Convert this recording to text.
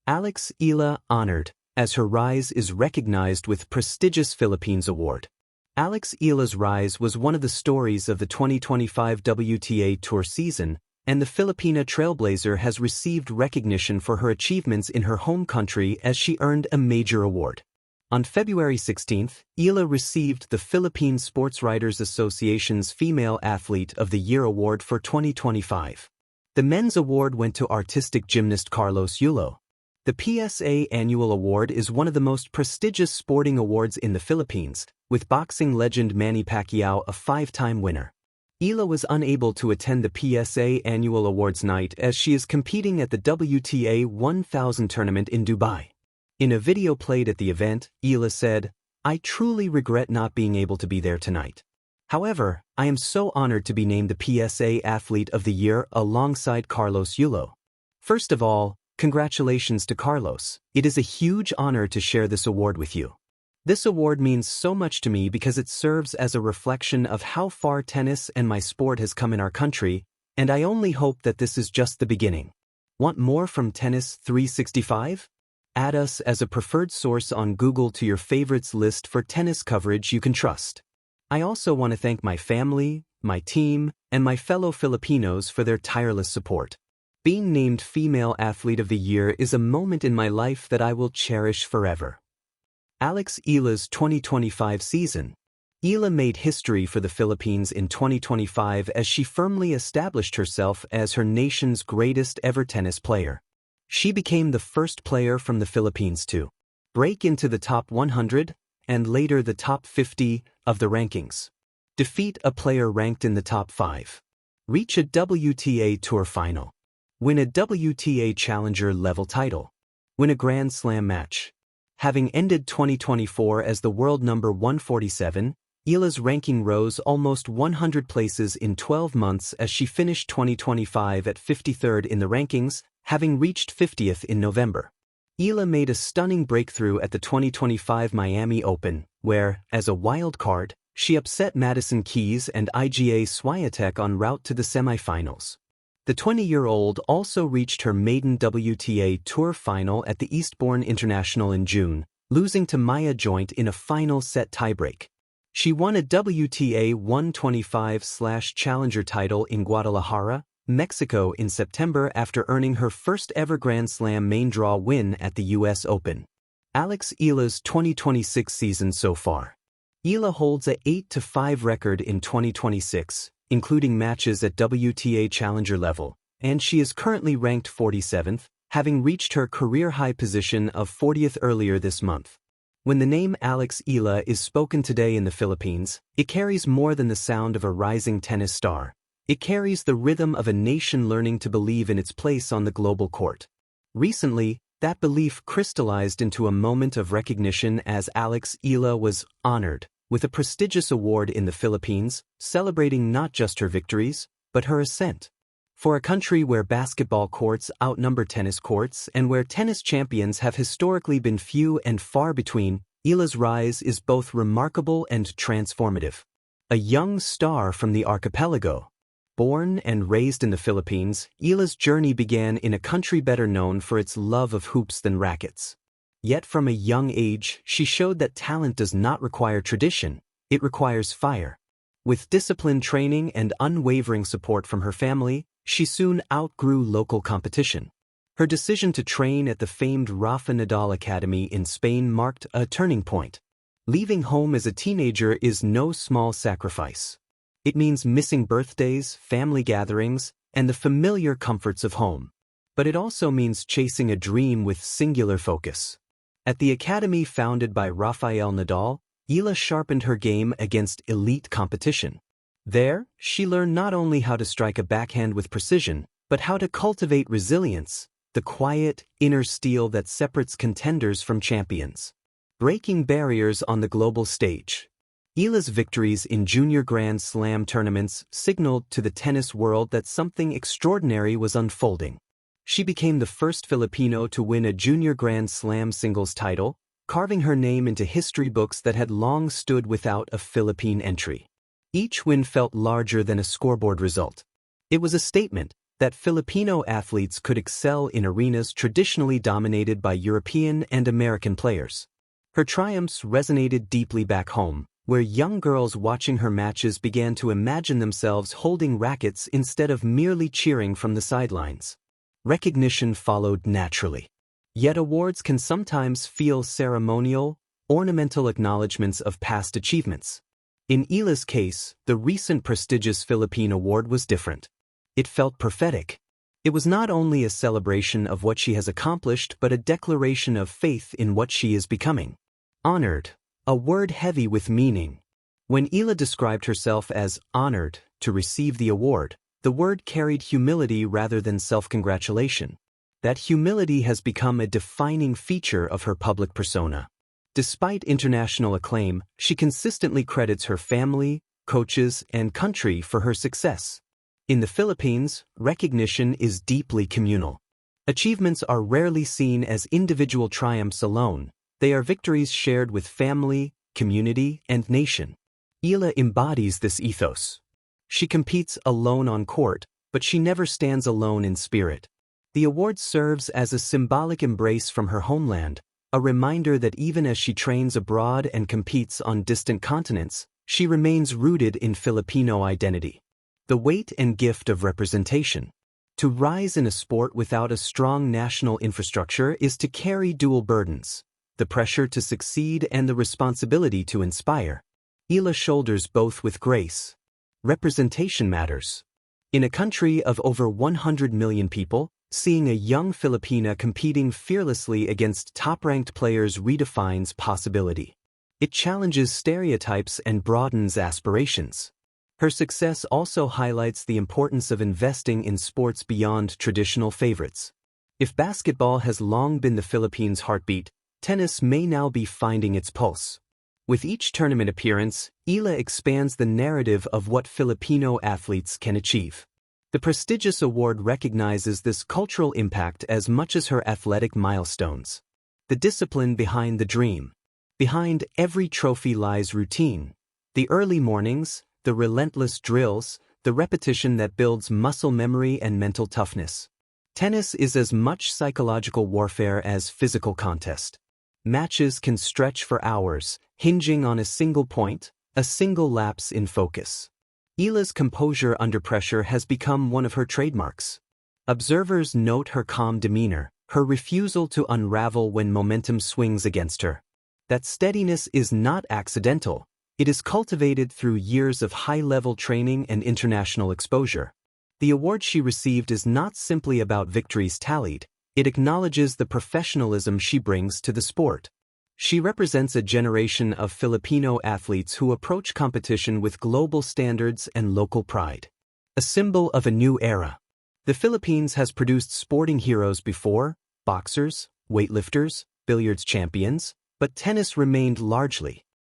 Alex Eala honored, as her rise is recognized with prestigious Philippines Award. Alex Eala's rise was one of the stories of the 2025 WTA Tour season, and the Filipina trailblazer has received recognition for her achievements in her home country as she earned a major award. On February 16, Eala received the Philippine Sports Writers Association's Female Athlete of the Year Award for 2025. The men's award went to artistic gymnast Carlos Yulo. The PSA Annual Award is one of the most prestigious sporting awards in the Philippines, with boxing legend Manny Pacquiao a 5-time winner. Eala was unable to attend the PSA Annual Awards night as she is competing at the WTA 1000 tournament in Dubai. In a video played at the event, Eala said, "I truly regret not being able to be there tonight. However, I am so honored to be named the PSA Athlete of the Year alongside Carlos Yulo. First of all, congratulations to Carlos. It is a huge honor to share this award with you. This award means so much to me because it serves as a reflection of how far tennis and my sport has come in our country, and I only hope that this is just the beginning. Want more from Tennis 365? Add us as a preferred source on Google to your favorites list for tennis coverage you can trust. I also want to thank my family, my team, and my fellow Filipinos for their tireless support. Being named Female Athlete of the Year is a moment in my life that I will cherish forever." Alex Eala's 2025 season. Eala made history for the Philippines in 2025 as she firmly established herself as her nation's greatest ever tennis player. She became the first player from the Philippines to break into the top 100 and later the top 50 of the rankings, defeat a player ranked in the top 5, reach a WTA Tour final, win a WTA Challenger level title, win a Grand Slam match. Having ended 2024 as the world number 147, Eala's ranking rose almost 100 places in 12 months as she finished 2025 at 53rd in the rankings, having reached 50th in November. Eala made a stunning breakthrough at the 2025 Miami Open, where, as a wild card, she upset Madison Keys and Iga Swiatek en route to the semifinals. The 20-year-old also reached her maiden WTA Tour final at the Eastbourne International in June, losing to Maya Joint in a final set tiebreak. She won a WTA 125/Challenger title in Guadalajara, Mexico in September after earning her first ever Grand Slam main draw win at the US Open. Alex Eala's 2026 season so far. Eala holds a 8-5 record in 2026, including matches at WTA Challenger level, and she is currently ranked 47th, having reached her career-high position of 40th earlier this month. When the name Alex Eala is spoken today in the Philippines, it carries more than the sound of a rising tennis star. It carries the rhythm of a nation learning to believe in its place on the global court. Recently, that belief crystallized into a moment of recognition as Alex Eala was honored with a prestigious award in the Philippines, celebrating not just her victories, but her ascent. For a country where basketball courts outnumber tennis courts and where tennis champions have historically been few and far between, Eala's rise is both remarkable and transformative. A young star from the archipelago. Born and raised in the Philippines, Eala's journey began in a country better known for its love of hoops than rackets. Yet from a young age, she showed that talent does not require tradition, it requires fire. With disciplined training and unwavering support from her family, she soon outgrew local competition. Her decision to train at the famed Rafa Nadal Academy in Spain marked a turning point. Leaving home as a teenager is no small sacrifice. It means missing birthdays, family gatherings, and the familiar comforts of home. But it also means chasing a dream with singular focus. At the academy founded by Rafael Nadal, Eala sharpened her game against elite competition. There, she learned not only how to strike a backhand with precision, but how to cultivate resilience, the quiet, inner steel that separates contenders from champions. Breaking barriers on the global stage. Eala's victories in junior Grand Slam tournaments signaled to the tennis world that something extraordinary was unfolding. She became the first Filipino to win a junior Grand Slam singles title, carving her name into history books that had long stood without a Philippine entry. Each win felt larger than a scoreboard result. It was a statement, that Filipino athletes could excel in arenas traditionally dominated by European and American players. Her triumphs resonated deeply back home, where young girls watching her matches began to imagine themselves holding rackets instead of merely cheering from the sidelines. Recognition followed naturally. Yet awards can sometimes feel ceremonial, ornamental acknowledgments of past achievements. In Eala's case, the recent prestigious Philippine Award was different. It felt prophetic. It was not only a celebration of what she has accomplished but a declaration of faith in what she is becoming. Honored, a word heavy with meaning. When Eala described herself as honored to receive the award, the word carried humility rather than self-congratulation. That humility has become a defining feature of her public persona. Despite international acclaim, she consistently credits her family, coaches, and country for her success. In the Philippines, recognition is deeply communal. Achievements are rarely seen as individual triumphs alone. They are victories shared with family, community, and nation. Eala embodies this ethos. She competes alone on court, but she never stands alone in spirit. The award serves as a symbolic embrace from her homeland, a reminder that even as she trains abroad and competes on distant continents, she remains rooted in Filipino identity. The weight and gift of representation. To rise in a sport without a strong national infrastructure is to carry dual burdens: the pressure to succeed and the responsibility to inspire. Eala shoulders both with grace. Representation matters. In a country of over 100 million people, seeing a young Filipina competing fearlessly against top-ranked players redefines possibility. It challenges stereotypes and broadens aspirations. Her success also highlights the importance of investing in sports beyond traditional favorites. If basketball has long been the Philippines' heartbeat, tennis may now be finding its pulse. With each tournament appearance, Eala expands the narrative of what Filipino athletes can achieve. The prestigious award recognizes this cultural impact as much as her athletic milestones. The discipline behind the dream. Behind every trophy lies routine. The early mornings, the relentless drills, the repetition that builds muscle memory and mental toughness. Tennis is as much psychological warfare as physical contest. Matches can stretch for hours, hinging on a single point, a single lapse in focus. Eala's composure under pressure has become one of her trademarks. Observers note her calm demeanor, her refusal to unravel when momentum swings against her. That steadiness is not accidental. It is cultivated through years of high-level training and international exposure. The award she received is not simply about victories tallied. It acknowledges the professionalism she brings to the sport. She represents a generation of Filipino athletes who approach competition with global standards and local pride. A symbol of a new era. The Philippines has produced sporting heroes before: boxers, weightlifters, billiards champions, but tennis remained largely